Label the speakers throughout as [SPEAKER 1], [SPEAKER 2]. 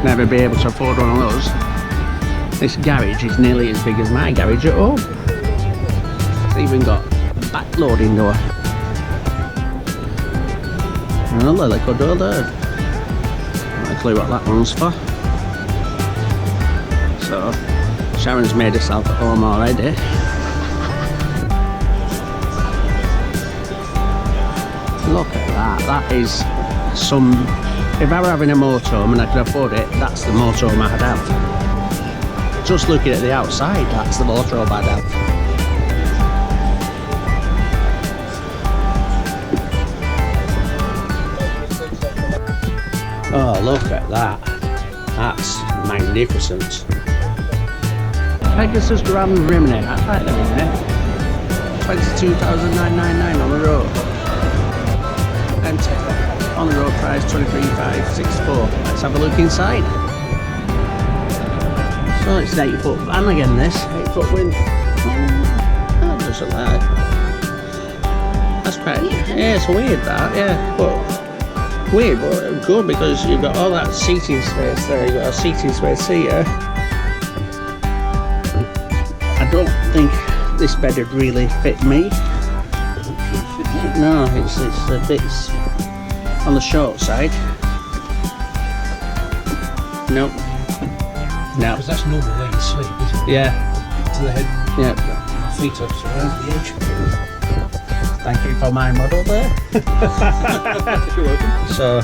[SPEAKER 1] never be able to afford one of those. This garage is nearly as big as my garage at home. It's even got a back loading door. And a little door there. Not a clue what that one's for. So, Sharon's made herself at home already. Look at that, that is some... If I were having a motorhome and I could afford it, that's the motorhome I'd have. Just looking at the outside, that's the motorhome I'd have. Oh, look at that. That's magnificent. Pegasus Grand Rimney, I like the Rimney. 22,999 on the road. Empty. On the road price 23,564. Let's have a look inside. So it's an 8-foot van again, this 8-foot wind. That doesn't like. That's quite, yeah, it's weird that, yeah, but weird, but good because you've got all that seating space there. You've got a seating space here. I don't think this bed would really fit me. No, it's a bit on the short side. Nope. No.
[SPEAKER 2] Because that's normally where you sleep, isn't it?
[SPEAKER 1] Yeah.
[SPEAKER 2] To the head.
[SPEAKER 1] Yeah.
[SPEAKER 2] Feet up around the edge.
[SPEAKER 1] Thank you for my model there.
[SPEAKER 2] You're welcome.
[SPEAKER 1] So.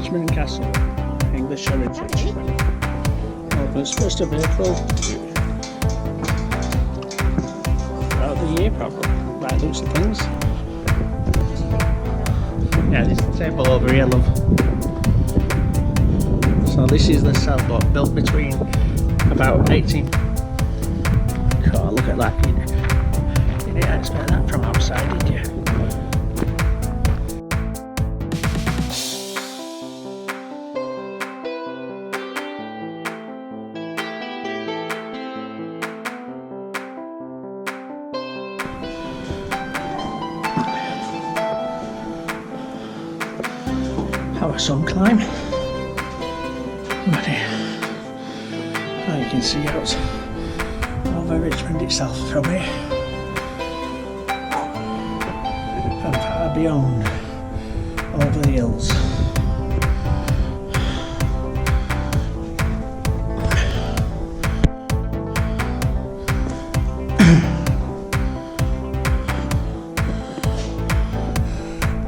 [SPEAKER 1] Richmond Castle, English heritage. Opens 1st of April. About the year probably, by the looks of things. Yeah, this is the table over here, love. So this is the sailboat built between about 18... God, look at that. You didn't expect that from outside, did you? Have a sun climb. Ready. Now you can see out over Richmond itself from here. And far beyond, over the hills.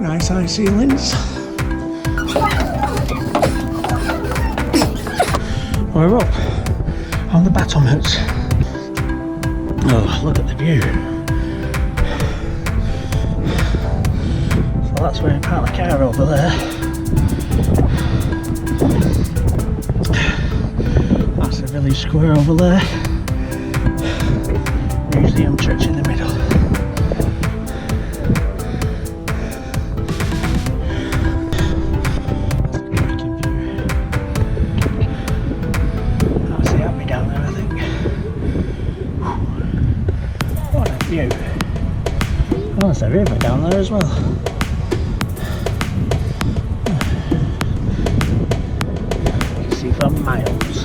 [SPEAKER 1] Nice high ceilings. We're up on the battlements. Oh, look at the view. So that's where we park the car over there. That's the village square over there. Museum church in the middle. Oh, there's a river down there as well. You can see for miles.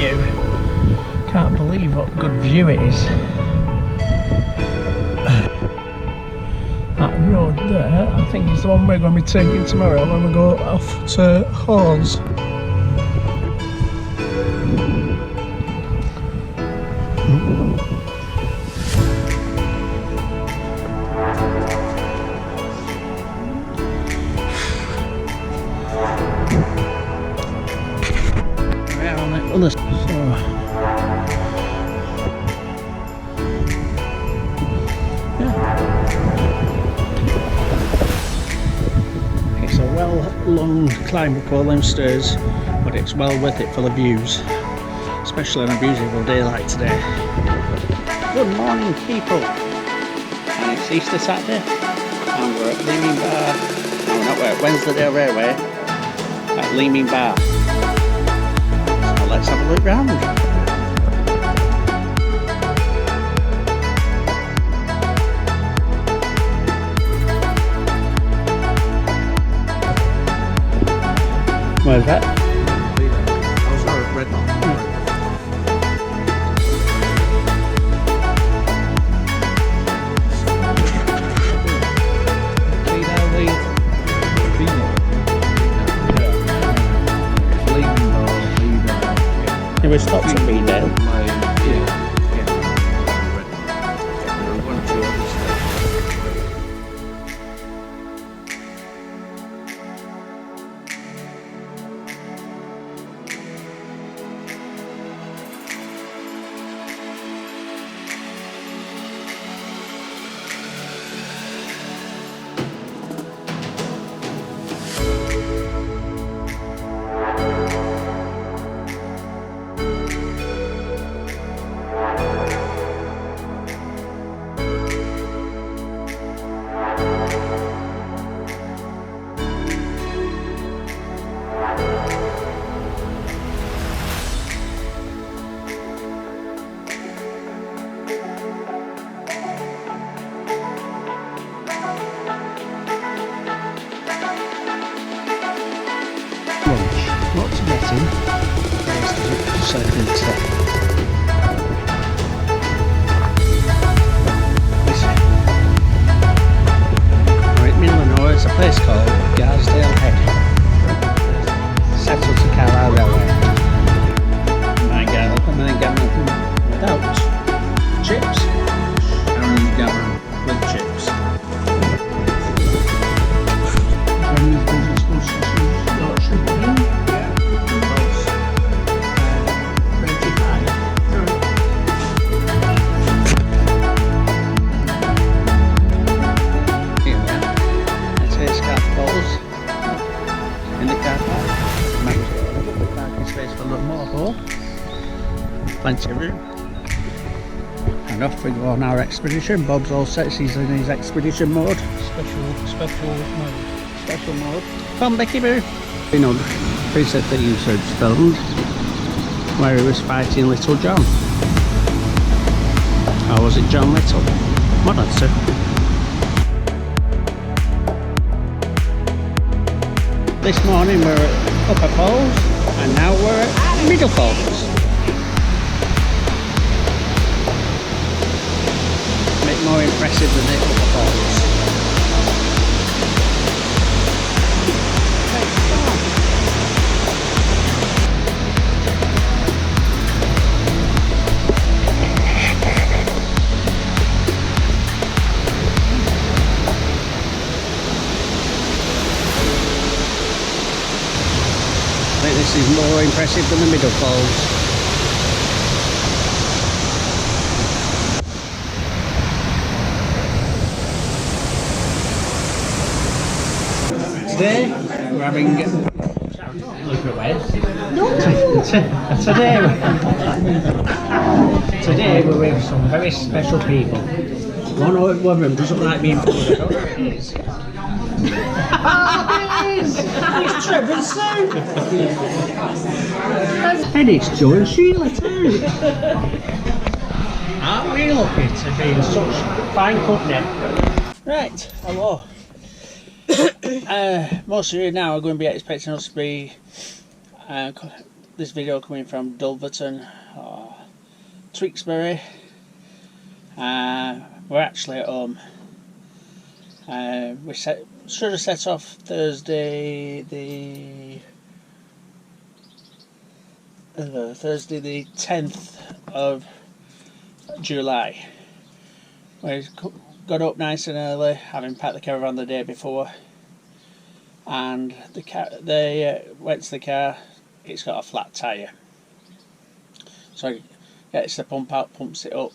[SPEAKER 1] view. Can't believe what good view it is. That road there, I think is the one we're going to be taking tomorrow when we go off to Hawes. It's a long climb up all them stairs, but it's well worth it for the views, especially on a beautiful day like today. Good morning, people, and it's Easter Saturday and we're at Leeming Bar. No, not we're at Wensleydale Railway at Leeming Bar. So let's have a look round. Where's that?
[SPEAKER 2] I was at Redmond.
[SPEAKER 1] It was stopped at Beedale. Lots of getting. Right, Middle it's a place called Garsdale Head. Settled to Carlisle Railway. My girl, and then gammon without chips. And gammon with chips. Aysgarth Falls in the car park. Parking space for a little more, plenty of room. And off we go on our expedition. Bob's all set, he's in his expedition mode. Special mode. Come on, Becky Boo. You know, the preset that you said filmed where he was fighting Little John. Or was it John Little? One or two. This morning we're at Upper Falls and now we're at Middle Falls. A bit more impressive than the Upper Falls. This is more impressive than the Middle Falls. Today we're having today we're with some very special people. One of them doesn't like being pulled. I don't know who it is. It's Trevor Sue! And it's Joe and Sheila too! Aren't we lucky to be in such fine company? Right, hello. Most of you now are going to be expecting us to be this video coming from Dulverton or Tewkesbury. We're actually at home. We should have set off Thursday the 10th of July. We got up nice and early, having packed the caravan the day before, and they went to the car. It's got a flat tyre, so gets the pump out, pumps it up,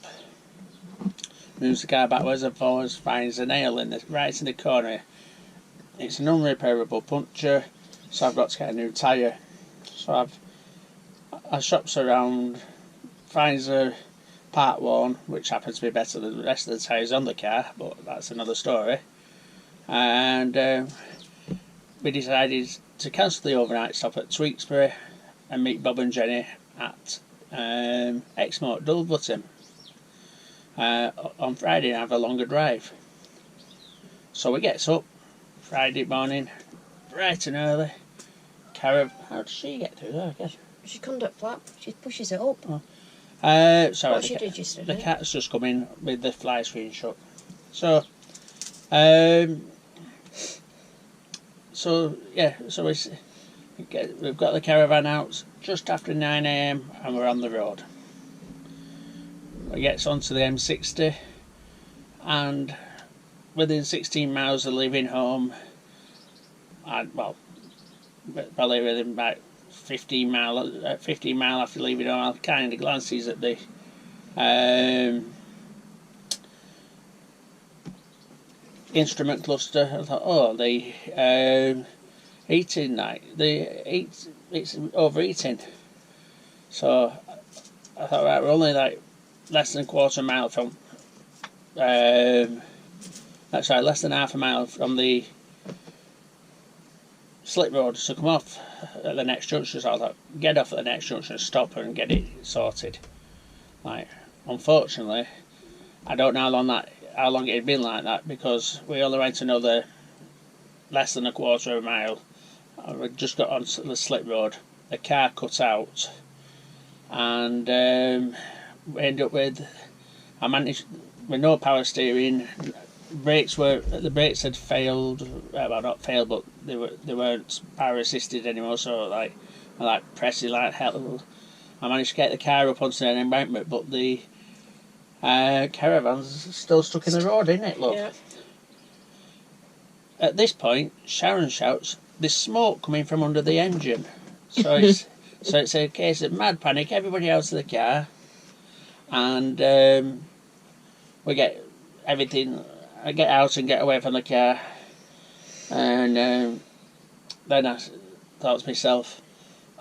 [SPEAKER 1] moves the car backwards and forwards, finds a nail right in the corner. It's an unrepairable puncture, so I've got to get a new tyre. So I shops around, finds a part worn, which happens to be better than the rest of the tyres on the car, but that's another story. And we decided to cancel the overnight stop at Tewkesbury and meet Bob and Jenny at Exmoor, Dulverton on Friday and have a longer drive. So we gets up Friday morning, bright and early. How does she get through there? I guess
[SPEAKER 3] She comes up flat, she pushes it up.
[SPEAKER 1] Oh. Sorry,
[SPEAKER 3] What she did yesterday?
[SPEAKER 1] the cat's just come in with the fly screen shut. So, we've got the caravan out just after 9 AM and we're on the road. We get onto the M60 and within 16 miles of leaving home, probably within about 15 mile after leaving home, I kind of glances at the instrument cluster. I thought, oh, the heating night, it's overheating. So I thought, right, we're only like less than a quarter mile from, less than half a mile from the slip road to come off at the next junction. So I thought, get off at the next junction, stop and get it sorted. Like, unfortunately, I don't know how long it had been like that, because we only went another less than a quarter of a mile. We just got onto the slip road. The car cut out, and we ended up with no power steering. The brakes had failed. Well, not failed, but they weren't power assisted anymore. So I pressing like hell. I managed to get the car up onto an embankment, but the caravan's still stuck in the road, isn't it? Look.
[SPEAKER 3] Yeah.
[SPEAKER 1] At this point, Sharon shouts, "There's smoke coming from under the engine." So it's a case of mad panic. Everybody out of the car, and we get everything. I get out and get away from the car, and then I thought to myself,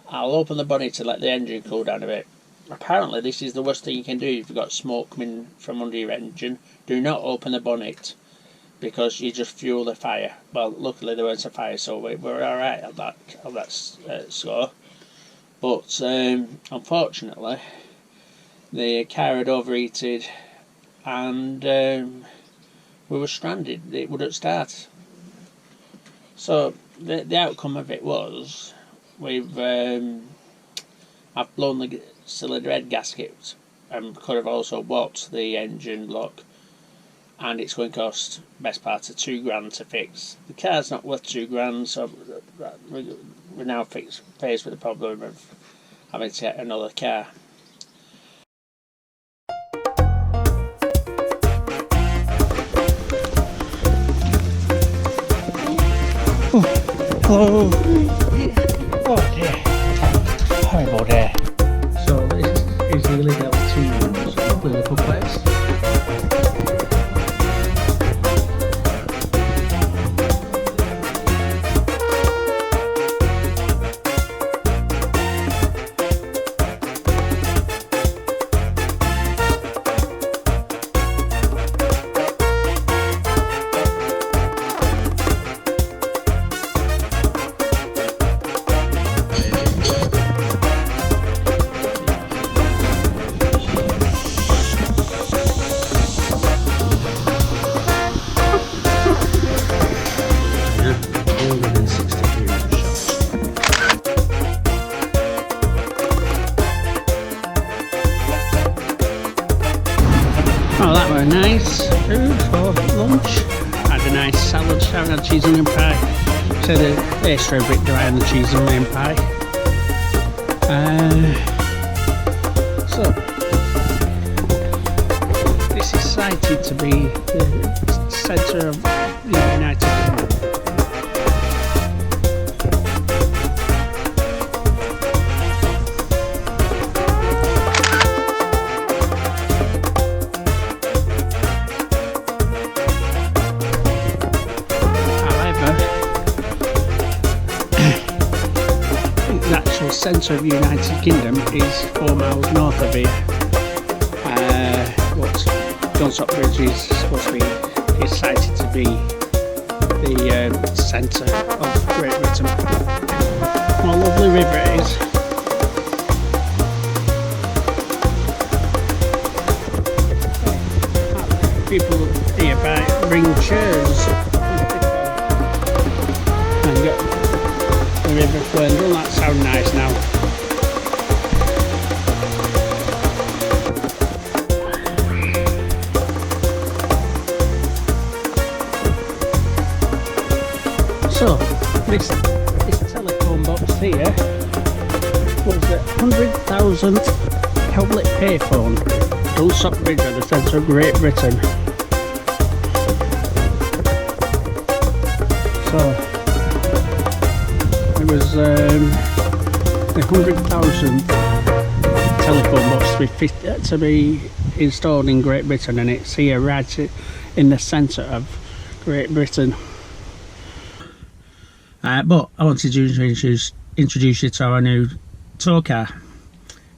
[SPEAKER 1] I'll open the bonnet to let the engine cool down a bit. Apparently this is the worst thing you can do if you've got smoke coming from under your engine. Do not open the bonnet, because you just fuel the fire. Well, luckily there wasn't a fire, so we were alright on that score. But unfortunately the car had overheated and we were stranded. It wouldn't start. So the outcome of it was I've blown the cylinder head gasket and could have also bought the engine block, and it's going to cost best part of £2,000 to fix. The car's not worth £2,000, so we're now faced with the problem of having to get another car. Hello. Oh dear. Horrible day. So this is the illegal to hopefully the pub place. Oh, that were nice food for lunch. Had a nice salad, I had cheese and onion pie. So the pastry a bit dry and the cheese and onion pie. So this is cited to be the centre of the United Kingdom. Centre of the United Kingdom is 4 miles north of here. What Johnstock Bridge is supposed to be, is cited to be the centre of Great Britain. What a lovely river it is. People here bring chairs and get the river flowing. Doesn't that sound nice now? So this telephone box here was the 100,000 public payphone. Johnstock Bridge at the centre of Great Britain. So it was the 100,000 telephone box to be installed in Great Britain, and it's here right in the centre of Great Britain. But I wanted to introduce you to our new tow car.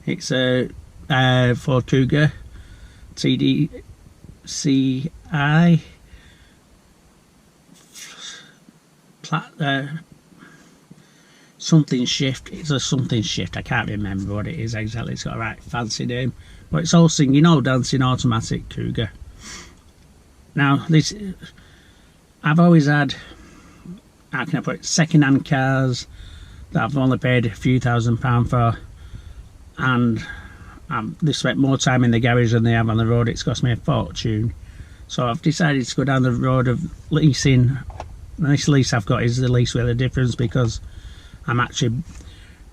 [SPEAKER 1] It's a Ford Kuga TDCI something shift. It's a something shift. I can't remember what it is exactly. It's got a right fancy name, but it's all singing, all dancing, automatic Kuga. Now this, I've always had, how can I put it, second-hand cars that I've only paid a few £1,000s for, and they spent more time in the garage than they have on the road. It's cost me a fortune, so I've decided to go down the road of leasing. And this lease I've got is the lease with a difference, because I'm actually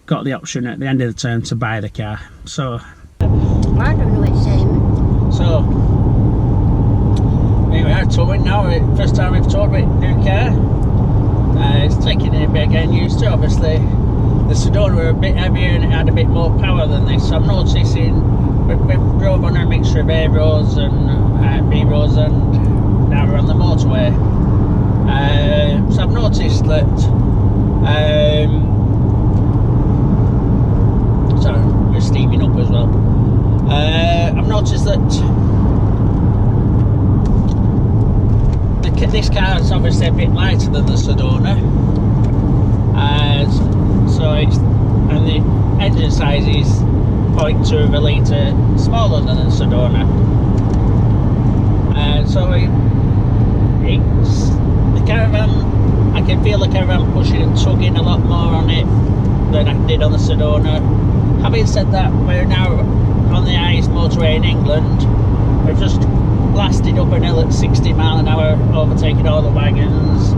[SPEAKER 1] got the option at the end of the term to buy the car. So
[SPEAKER 3] I don't know it's same.
[SPEAKER 1] So here we are towing now. First time we've towed with new car. It's taking a bit of getting used to. Obviously the Sedona were a bit heavier and it had a bit more power than this. So I'm noticing we drove on a mixture of A roads and B roads, and now we're on the motorway. So I've noticed that sorry, we're steaming up as well. I've noticed that this car is obviously a bit lighter than the Sedona, so it's, and the engine size is 0.2 of a litre smaller than the Sedona, so it's the caravan. I can feel the caravan pushing and tugging a lot more on it than I did on the Sedona. Having said that, we're now on the highest motorway in England. We've just blasted up an hill at 60 miles an hour, overtaking all the wagons.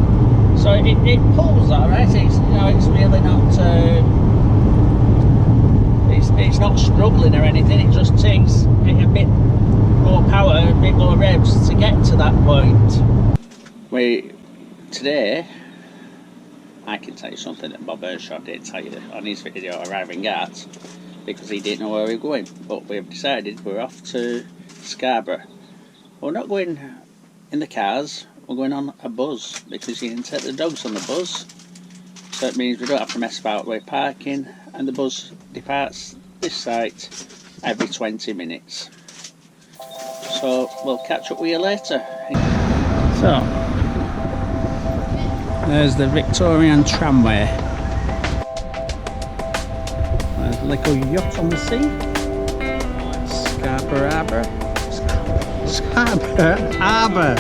[SPEAKER 1] So it pulls alright. It's, you know, it's really not it's not struggling or anything. It just takes a bit more power, a bit more revs to get to that point. Today I can tell you something that Bob Ershaw didn't tell you on his video arriving at, because he didn't know where we were going. But we've decided we're off to Scarborough. We're not going in the cars, we're going on a bus, because you can take the dogs on the bus, so it means we don't have to mess about with parking, and the bus departs this site every 20 minutes. So we'll catch up with you later. So there's the Victorian tramway. There's a little yacht on the sea. Scarborough Harbour. Scarborough Harbour.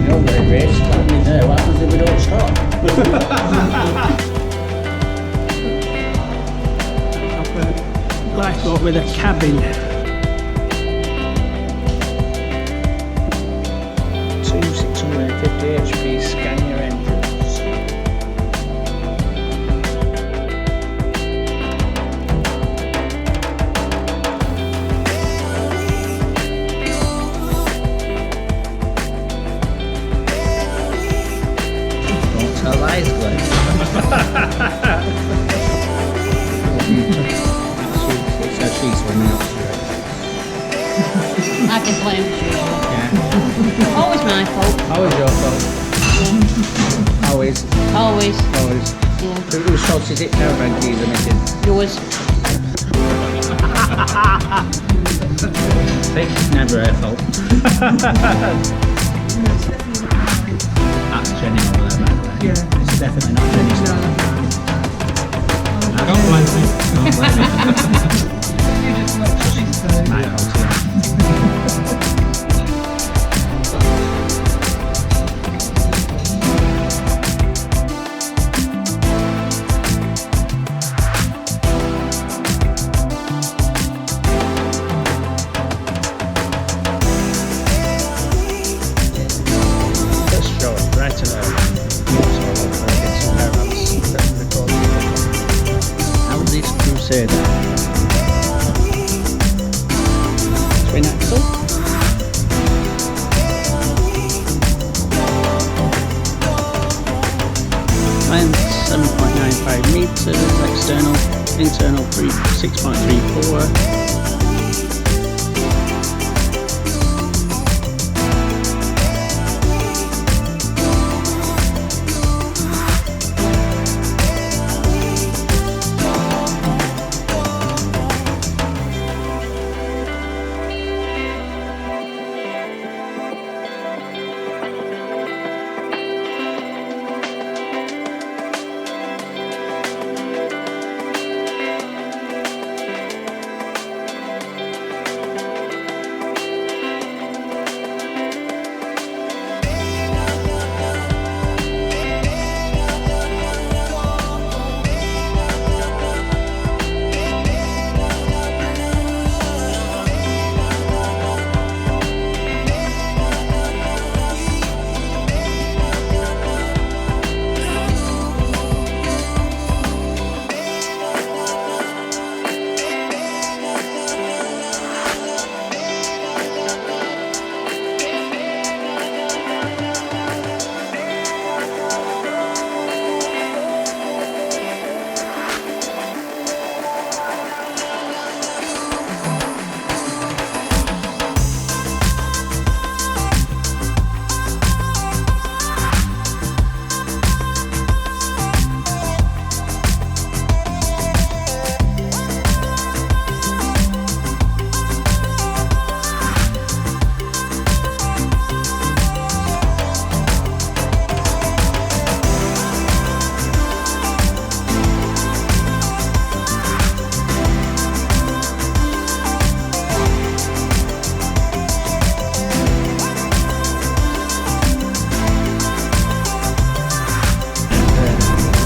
[SPEAKER 1] You're very rich, can't be there. What happens if we don't stop? Lifeboat with a cabin. 650 HP Scania engines.
[SPEAKER 4] Don't tell lies, Glenn. So she's winning up.
[SPEAKER 3] I can blame you.
[SPEAKER 4] Yeah.
[SPEAKER 3] Always my fault.
[SPEAKER 4] Always your fault. Always.
[SPEAKER 3] Always.
[SPEAKER 4] Always.
[SPEAKER 3] Yeah.
[SPEAKER 4] Whose fault is it caravan keys or anything?
[SPEAKER 3] Yours.
[SPEAKER 4] See? Never her fault. That's Jenny over there, by the way. Yeah. It's definitely not Jenny's fault.
[SPEAKER 2] Don't blame me.
[SPEAKER 4] Don't blame me. My fault, yeah.
[SPEAKER 1] Say that. Twin axle. Length 7.95 meters. External, internal 6.34.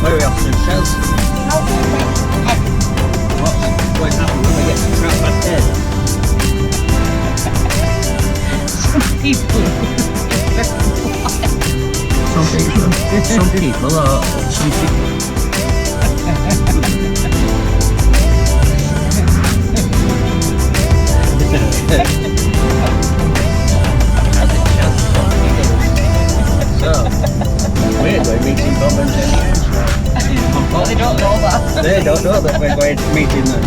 [SPEAKER 4] Where are we off to, Shells? What's happened when we get to Troutbeck Head? Some people are. Some people. So, we're going meeting Bob and Jenny.
[SPEAKER 3] Well, they don't know that.
[SPEAKER 4] They don't know that we're going to meeting them.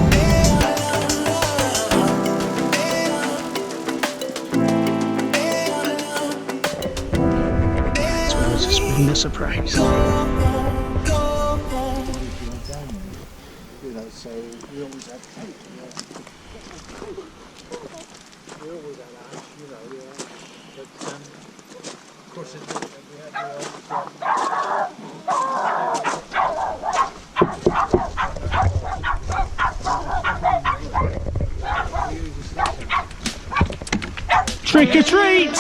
[SPEAKER 1] It's always just been a surprise.
[SPEAKER 2] You know, so we always had cake. We always had ash, you know, yeah. But of course, we had
[SPEAKER 1] Trick or treat!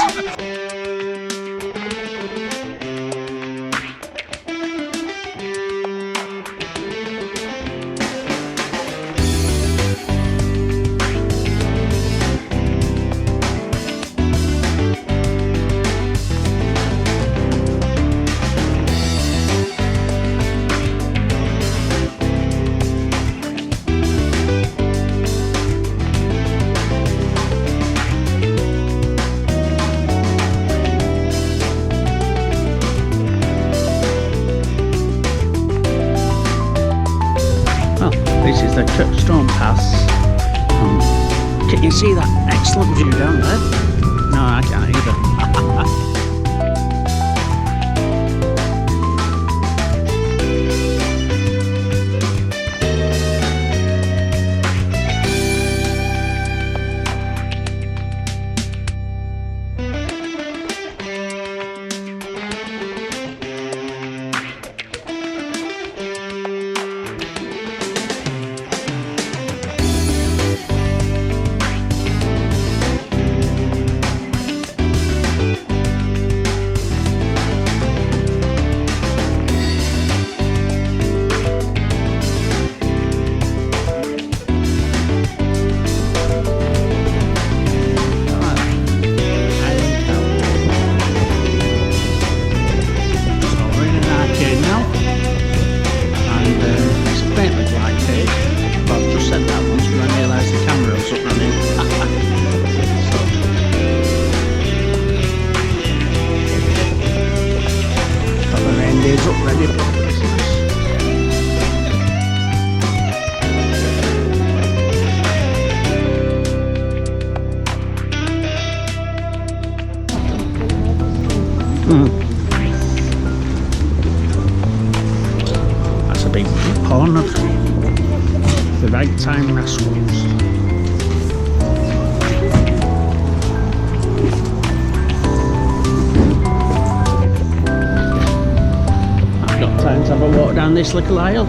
[SPEAKER 1] is the Kirkstone Pass. Can you see that excellent view down there? No, I can't either. That's a big horn of the ragtime rascals. I've got time to have a walk down this little aisle.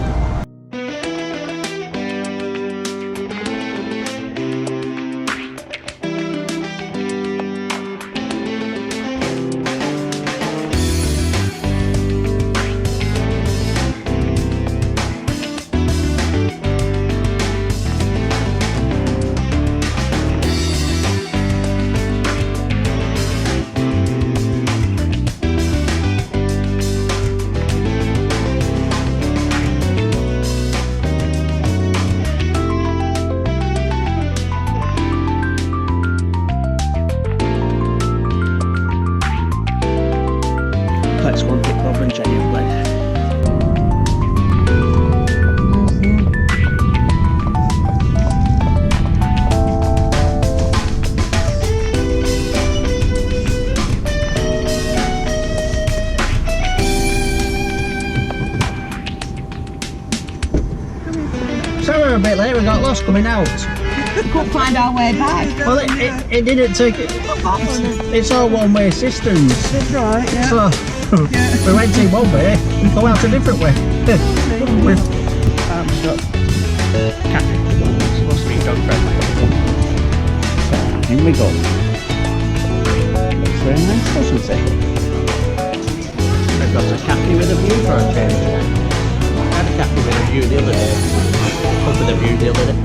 [SPEAKER 1] Let's go and pick Bob and Jenny up then. So we're a bit late, we got lost coming out.
[SPEAKER 3] We couldn't find our way back.
[SPEAKER 1] Well, it didn't take it. It's all one-way systems.
[SPEAKER 3] That's right, yeah.
[SPEAKER 1] So we went in one way, go out a different way. We've got cafe. It's supposed to be dog friendly. So in we go. Looks very nice, doesn't it? We've got a cafe with a view for a change. I had a cafe with a view the other day. Up with a view the other day.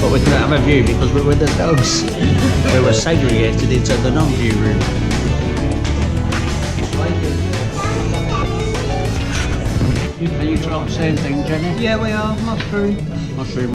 [SPEAKER 1] But we couldn't have a view because we were with the dogs. We were segregated into the non-view room. Are you trying to say anything, Jenny?
[SPEAKER 3] Yeah, we are. Mushroom.
[SPEAKER 1] Mushroom